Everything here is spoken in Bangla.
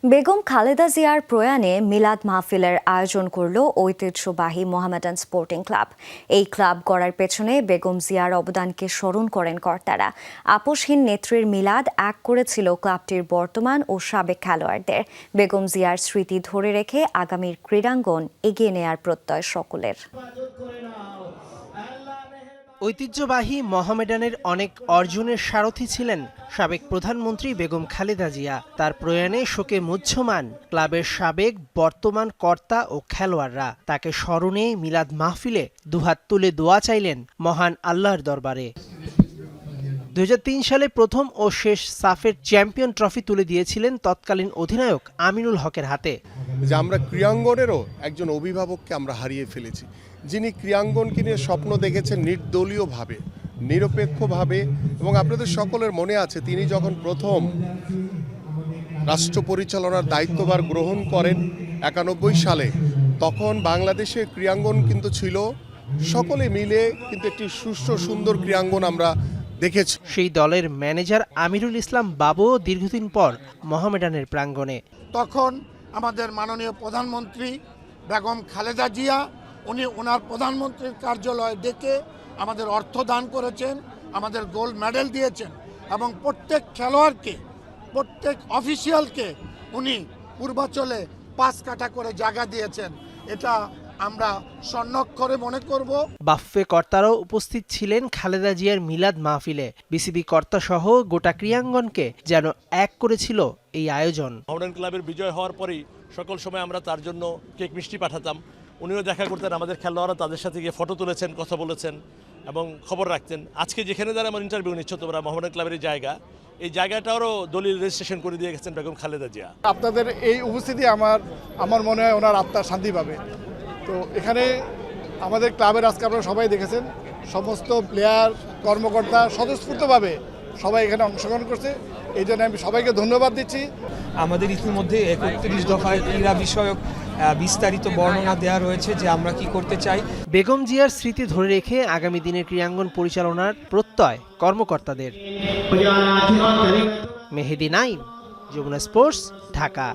বেগম খালেদা জিয়ার প্রয়াণে মিলাদ মাহফিলের আয়োজন করল ঐতিহ্যবাহী মোহামেডান স্পোর্টিং ক্লাব। এই ক্লাব গড়ার পেছনে বেগম জিয়ার অবদানকে স্মরণ করেন কর্তারা। আপোষহীন নেত্রীর মিলাদ এক করেছিল ক্লাবটির বর্তমান ও সাবেক খেলোয়াড়দের। বেগম জিয়ার স্মৃতি ধরে রেখে আগামীর ক্রীড়াঙ্গন এগিয়ে নেয়ার প্রত্যয় সকলের। ঐতিহ্যবাহী মোহামেডানের অনেক অর্জনের সারথি ছিলেন সাবেক প্রধানমন্ত্রী বেগম খালেদা জিয়া। তার প্রয়াণে শোকে মুহ্যমান ক্লাবের সাবেক বর্তমান কর্তা ও খেলোয়াড়রা। তাকে স্মরণে মিলাদ মাহফিলে দুহাত তুলে দোয়া চাইলেন মহান আল্লাহর দরবারে। 2003 সালে প্রথম ও শেষ সাফের চ্যাম্পিয়ন ট্রফি তুলে দিয়েছিলেন তৎকালীন অধিনায়ক আমিনুল হকের হাতে। যে আমরা ক্রীড়াঙ্গনেরও একজন অভিভাবককে আমরা হারিয়ে ফেলেছি, যিনি ক্রীড়াঙ্গনকে নিয়ে স্বপ্ন দেখেছেন নির্দলীয়ভাবে, নিরপেক্ষভাবে। এবং আপনাদের সকলের মনে আছে তিনি যখন প্রথম রাষ্ট্র পরিচালনার দায়িত্বভার গ্রহণ করেন 91 সালে, তখন বাংলাদেশের ক্রীড়াঙ্গন কিন্তু ছিল সকলে মিলে কিন্তু একটি সুষ্ঠু সুন্দর ক্রীড়াঙ্গন আমরা দেখেছি। সেই দলের ম্যানেজার আমিরুল ইসলাম বাবু দীর্ঘদিন পর মোহামেডানের প্রাঙ্গণে। তখন আমাদের মাননীয় প্রধানমন্ত্রী বেগম খালেদা জিয়া উনি ওনার প্রধানমন্ত্রীর কার্যালয়ে ডেকে আমাদের অর্থ দান করেছেন, আমাদের গোল্ড মেডেল দিয়েছেন এবং প্রত্যেক খেলোয়াড়কে, প্রত্যেক অফিসিয়ালকে উনি পূর্বাচলে 5 কাঠা করে জায়গা দিয়েছেন। এটা আমরা স্বর্ণাক্ষরে মনে করব। বাফফে কর্তারাও উপস্থিত ছিলেন খালেদা জিয়ার মিলাদ মাহফিলে। বিসিবি কর্তা সহ গোটা ক্রীড়াঙ্গনকে যেন এক করেছিল এই আয়োজন। মোহামেডান ক্লাবের বিজয় হওয়ার পরেই সকল সময় আমরা তার জন্য কেক মিষ্টি পাঠাতাম। উনিও দেখা করতেন, আমাদের খেলোয়াড়রা তাদের সাথে গিয়ে ফটো তুলেছেন, কথা বলেছেন এবং খবর রাখতেন। আজকে যেখানে দ্বারা আমার ইন্টারভিউ নিচ্ছ তোমরা, মোহামেডান ক্লাবের এই জায়গাটারও দলিল রেজিস্ট্রেশন করে দিয়ে গেছেন বেগম খালেদা জিয়া। আপনাদের এই উপস্থিতি আমার মনে হয় ওনার আত্মার শান্তি পাবে। তো এখানে আমাদের ক্লাবের আজকে আপনারা সবাই দেখেছেন, সমস্ত প্লেয়ার কর্মকর্তা স্বতঃস্ফূর্তভাবে সবাই এখানে অংশগ্রহণ করছে। এই জন্য আমি সবাইকে ধন্যবাদ দিচ্ছি। আমাদের ইতিমধ্যে 31 দফায় ক্রীড়া বিষয়ক বিস্তারিত বর্ণনা দেওয়া রয়েছে যে আমরা কি করতে চাই। বেগম জিয়ার স্মৃতি ধরে রেখে আগামী দিনের ক্রীড়াঙ্গন পরিচালনার প্রত্যয় কর্মকর্তাদের। মেহেদি নাইম, যমুনা স্পোর্টস, ঢাকা।